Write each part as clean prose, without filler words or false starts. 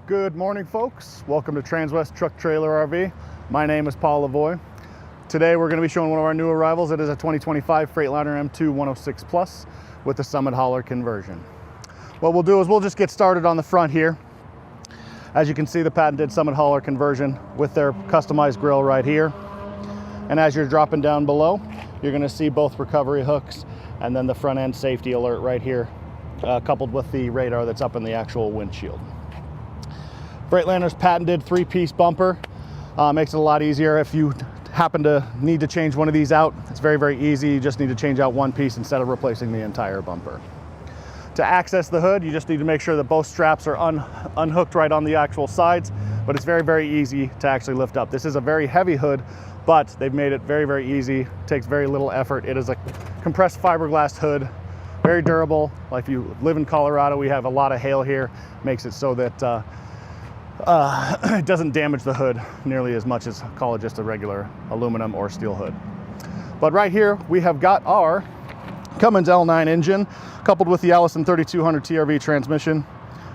Good morning, folks. Welcome to Transwest Truck Trailer RV. My name is Paul Lavoie. Today we're going to be showing one of our new arrivals. It is a 2025 Freightliner M2 106 Plus with the Summit hauler conversion. What we'll do is we'll just get started on the front here. As you can see, the patented Summit hauler conversion with their customized grille right here. And as you're dropping down below, you're going to see both recovery hooks and then the front end safety alert right here, coupled with the radar that's up in the actual windshield. Freightliner's patented 3-piece bumper makes it a lot easier. If you happen to need to change one of these out, it's very, very easy. You just need to change out one piece instead of replacing the entire bumper. To access the hood, you just need to make sure that both straps are unhooked right on the actual sides, but it's very, very easy to actually lift up. This is a very heavy hood, but they've made it very, very easy. It takes very little effort. It is a compressed fiberglass hood, very durable. Like if you live in Colorado, we have a lot of hail here. Makes it so that it doesn't damage the hood nearly as much as call it just a regular aluminum or steel hood. But right here we have got our Cummins L9 engine coupled with the Allison 3200 TRV transmission,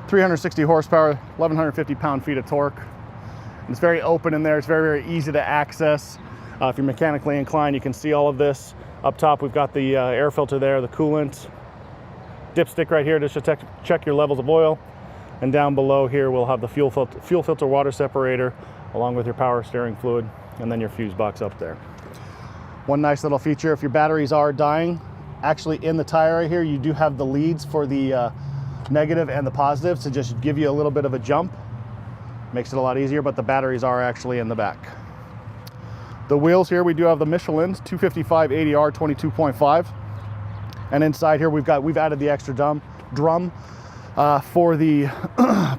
360 horsepower, 1150 pound-feet of torque. And it's very open in there. It's very, very easy to access. If you're mechanically inclined, you can see all of this. Up top we've got the air filter there, the coolant, dipstick right here just to check your levels of oil. And down below here, we'll have the fuel filter water separator, along with your power steering fluid, and then your fuse box up there. One nice little feature, if your batteries are dying, actually in the tire right here, you do have the leads for the negative and the positives to just give you a little bit of a jump. Makes it a lot easier, but the batteries are actually in the back. The wheels here, we do have the Michelin's 255 ADR 22.5. And inside here, we've added the extra drum for the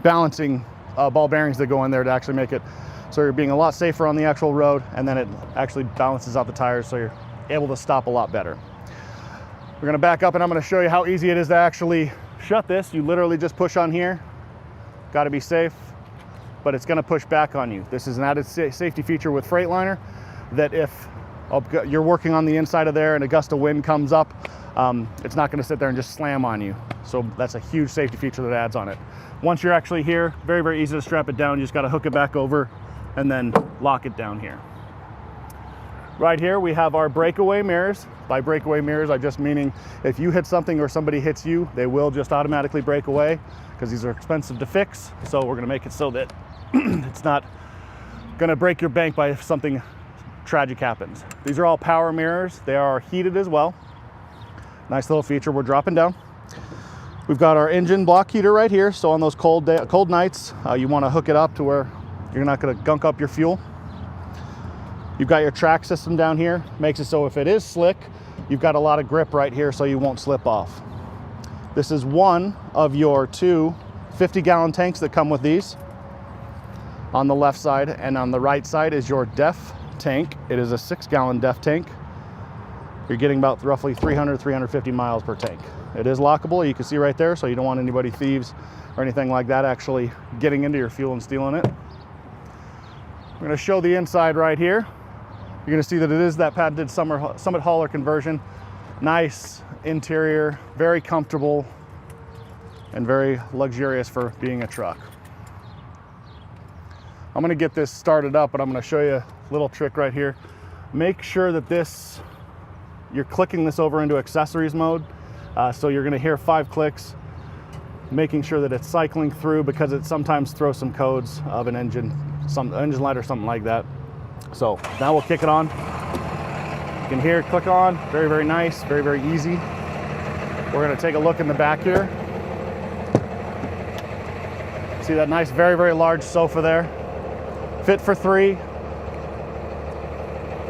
balancing ball bearings that go in there to actually make it so you're being a lot safer on the actual road, and then it actually balances out the tires so you're able to stop a lot better. We're going to back up and I'm going to show you how easy it is to actually shut this. You literally just push on here. Got to be safe, but it's going to push back on you. This is an added safety feature with Freightliner that if you're working on the inside of there and a gust of wind comes up, it's not going to sit there and just slam on you. So that's a huge safety feature that adds on it. Once you're actually here, very, very easy to strap it down. You just got to hook it back over and then lock it down here. Right here we have our breakaway mirrors. By breakaway mirrors, I just meaning if you hit something or somebody hits you, they will just automatically break away because these are expensive to fix. So we're going to make it so that it's not going to break your bank by if something tragic happens. These are all power mirrors. They are heated as well. Nice little feature. We're dropping down. We've got our engine block heater right here. So on those cold nights, you want to hook it up to where you're not going to gunk up your fuel. You've got your track system down here. Makes it so if it is slick, you've got a lot of grip right here so you won't slip off. This is one of your two 50-gallon tanks that come with these on the left side, and on the right side is your DEF tank. It is a 6-gallon DEF tank. You're getting about roughly 350 miles per tank. It is lockable, you can see right there, so you don't want anybody, thieves or anything like that, actually getting into your fuel and stealing it. I'm going to show the inside right here. You're going to see that it is that patented Summit hauler conversion. Nice interior, very comfortable, and very luxurious for being a truck. I'm going to get this started up, but I'm going to show you a little trick right here. Make sure that you're clicking this over into accessories mode. So you're going to hear 5 clicks, making sure that it's cycling through because it sometimes throws some codes of an engine light or something like that. So now we'll kick it on. You can hear it click on. Very, very nice. Very, very easy. We're going to take a look in the back here. See that nice, very, very large sofa there. Fit for 3.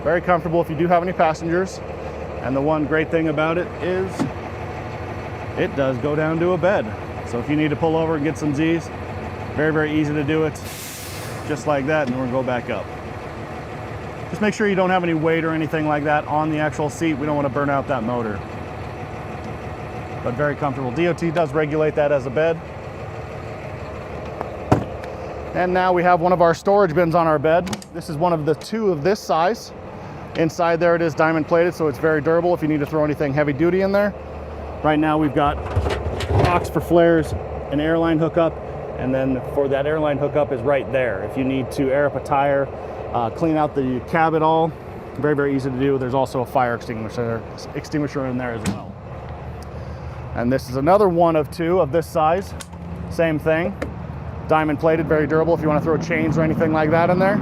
Very comfortable if you do have any passengers. And the one great thing about it is it does go down to a bed. So if you need to pull over and get some Z's, very, very easy to do it. Just like that, and we're gonna go back up. Just make sure you don't have any weight or anything like that on the actual seat. We don't want to burn out that motor. But very comfortable. DOT does regulate that as a bed. And now we have one of our storage bins on our bed. This is one of the 2 of this size. Inside there it is diamond plated, so it's very durable if you need to throw anything heavy duty in there. Right now we've got box for flares, an airline hookup, And then for that airline hookup is right there. If you need to air up a tire, clean out the cab at all, very, very easy to do. There's also a fire extinguisher in there as well. And this is another one of two of this size. Same thing, diamond plated, very durable if you want to throw chains or anything like that in there.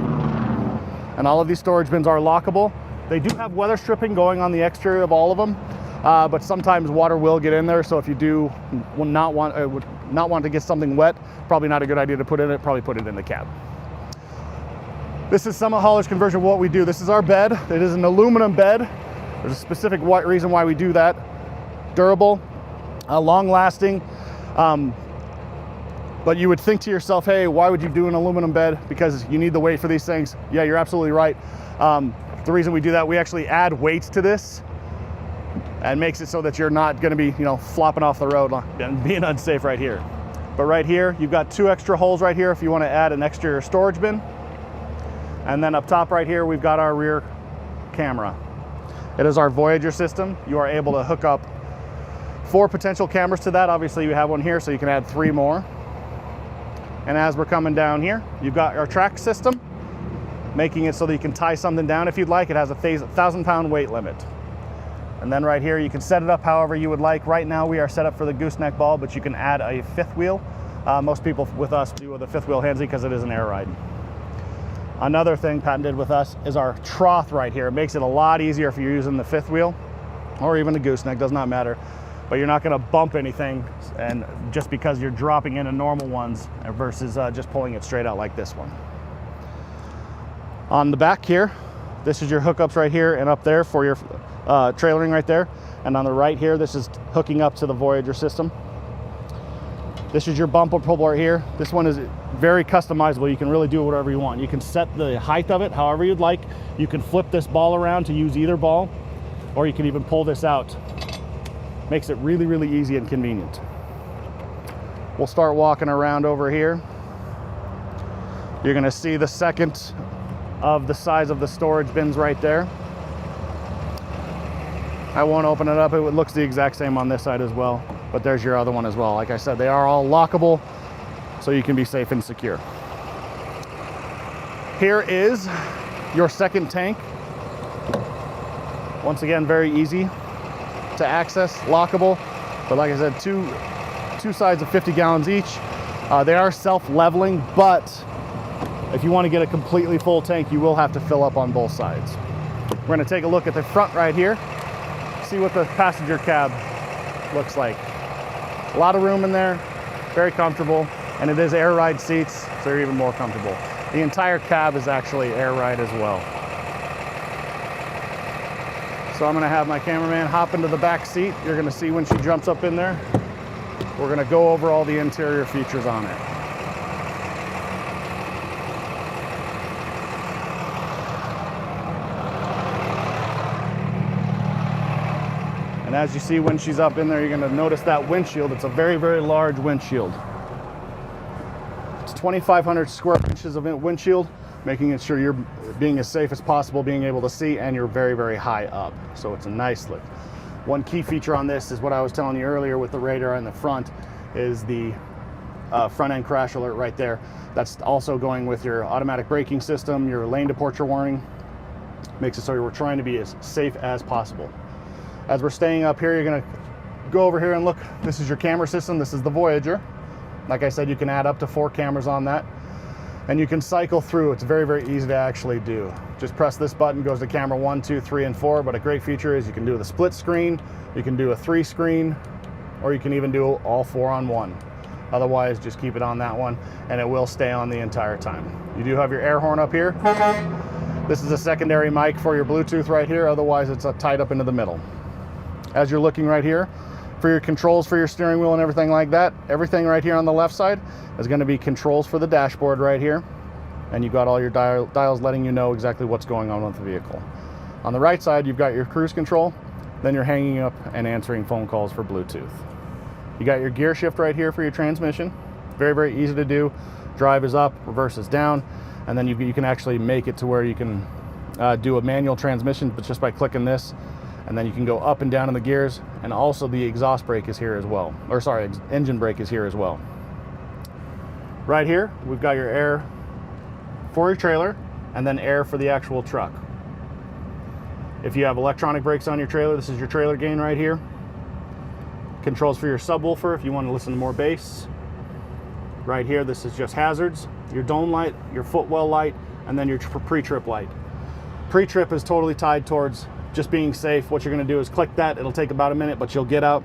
And all of these storage bins are lockable. They do have weather stripping going on the exterior of all of them, but sometimes water will get in there. So if you do not want to get something wet, probably not a good idea to put in it, probably put it in the cab. This is Summit Hauler's conversion of what we do. This is our bed. It is an aluminum bed. There's a specific reason why we do that. Durable, long lasting. But you would think to yourself, hey, why would you do an aluminum bed? Because you need the weight for these things. Yeah, you're absolutely right. The reason we do that, we actually add weights to this and makes it so that you're not gonna be, flopping off the road and being unsafe right here. But right here, you've got 2 extra holes right here if you wanna add an extra storage bin. And then up top right here, we've got our rear camera. It is our Voyager system. You are able to hook up 4 potential cameras to that. Obviously you have one here, so you can add 3 more. And as we're coming down here, you've got our track system, making it so that you can tie something down if you'd like. It has a 1,000-pound weight limit. And then right here, you can set it up however you would like. Right now we are set up for the gooseneck ball, but you can add a 5th wheel. Most people with us do with a 5th wheel handsy because it is an air ride. Another thing patented with us is our trough right here. It makes it a lot easier if you're using the 5th wheel or even the gooseneck, does not matter. But you're not gonna bump anything, and just because you're dropping into normal ones versus just pulling it straight out like this one. On the back here, this is your hookups right here and up there for your trailering right there. And on the right here, this is hooking up to the Voyager system. This is your bumper pull right here. This one is very customizable. You can really do whatever you want. You can set the height of it however you'd like. You can flip this ball around to use either ball, or you can even pull this out. Makes it really, really easy and convenient. We'll start walking around over here. You're gonna see the second of the size of the storage bins right there. I won't open it up. It looks the exact same on this side as well, but there's your other one as well. Like I said, they are all lockable, so you can be safe and secure. Here is your second tank. Once again, very easy to access, lockable, but like I said, two sides of 50 gallons each. They are self-leveling, but if you want to get a completely full tank, you will have to fill up on both sides. We're going to take a look at the front right here, see what the passenger cab looks like. A lot of room in there, very comfortable, and it is air ride seats, so you're even more comfortable. The entire cab is actually air ride as well. So I'm gonna have my cameraman hop into the back seat. You're gonna see when she jumps up in there. We're gonna go over all the interior features on it. And as you see when she's up in there, you're gonna notice that windshield. It's a very, very large windshield. It's 2,500 square inches of windshield, making it sure you're being as safe as possible, being able to see, and you're very, very high up. So it's a nice look. One key feature on this is what I was telling you earlier with the radar in the front, is the front end crash alert right there. That's also going with your automatic braking system, your lane departure warning. Makes it so we're trying to be as safe as possible. As we're staying up here, you're gonna go over here and look. This is your camera system. This is the Voyager. Like I said, you can add up to 4 cameras on that, and you can cycle through. It's very, very easy to actually do. Just press this button, goes to camera 1, 2, 3, and 4. But a great feature is you can do the split screen, you can do a 3 screen, or you can even do all 4 on 1. Otherwise, just keep it on that one, and it will stay on the entire time. You do have your air horn up here. This is a secondary mic for your Bluetooth right here. Otherwise, it's tied up into the middle. As you're looking right here, for your controls for your steering wheel and everything like that, everything right here on the left side is going to be controls for the dashboard right here. And you've got all your dials letting you know exactly what's going on with the vehicle. On the right side, you've got your cruise control. Then you're hanging up and answering phone calls for Bluetooth. You got your gear shift right here for your transmission. Very, very easy to do. Drive is up, reverse is down. And then you can actually make it to where you can do a manual transmission, but just by clicking this. And then you can go up and down in the gears, and also the exhaust brake is here as well. Or sorry, engine brake is here as well. Right here, we've got your air for your trailer and then air for the actual truck. If you have electronic brakes on your trailer, this is your trailer gain right here. Controls for your subwoofer if you want to listen to more bass. Right here, this is just hazards, your dome light, your footwell light, and then your pre-trip light. Pre-trip is totally tied towards just being safe. What you're going to do is click that. It'll take about a minute, but you'll get out,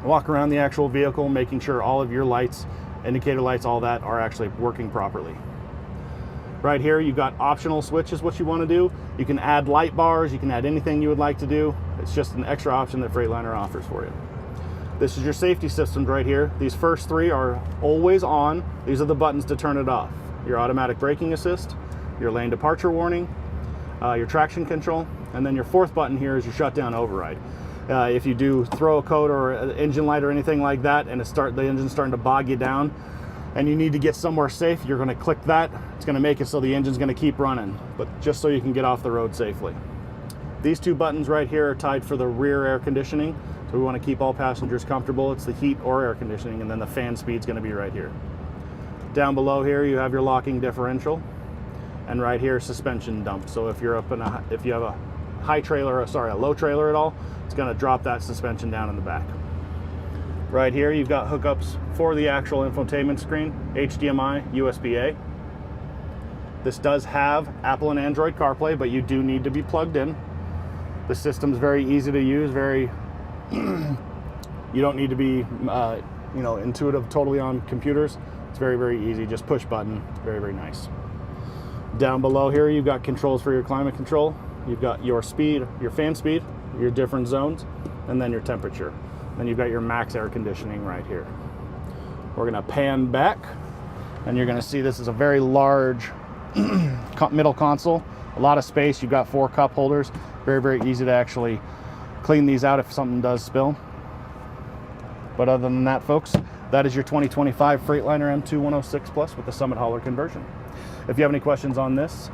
walk around the actual vehicle, making sure all of your lights, indicator lights, all that are actually working properly. Right here, you've got optional switches, what you want to do. You can add light bars, you can add anything you would like to do. It's just an extra option that Freightliner offers for you. This is your safety systems right here. These first three are always on. These are the buttons to turn it off. Your automatic braking assist, your lane departure warning, your traction control, and then your fourth button here is your shutdown override. If you do throw a coat or an engine light or anything like that and the engine's starting to bog you down and you need to get somewhere safe, you're going to click that. It's going to make it so the engine's going to keep running, but just so you can get off the road safely. These two buttons right here are tied for the rear air conditioning. So we want to keep all passengers comfortable. It's the heat or air conditioning, and then the fan speed's going to be right here. Down below here, you have your locking differential, and right here, suspension dump. So if you're up in if you have a high trailer, a low trailer at all, it's going to drop that suspension down in the back. Right here, you've got hookups for the actual infotainment screen, HDMI, USB-A. This does have Apple and Android CarPlay, but you do need to be plugged in. The system's very easy to use, you don't need to be intuitive totally on computers. It's very, very easy, just push button, very, very nice. Down below here, you've got controls for your climate control. You've got your speed, your fan speed, your different zones, and then your temperature. Then you've got your max air conditioning right here. We're gonna pan back, and you're gonna see this is a very large middle console, a lot of space. You've got 4 cup holders, very, very easy to actually clean these out if something does spill. But other than that, folks, that is your 2025 Freightliner M2 106 Plus with the Summit hauler conversion. If you have any questions on this,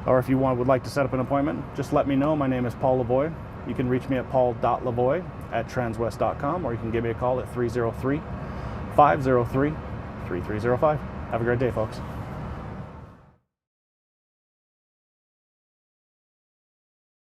or if you would like to set up an appointment, just let me know. My name is Paul Lavoie. You can reach me at paul.lavoie@transwest.com, or you can give me a call at 303-503-3305. Have a great day, folks.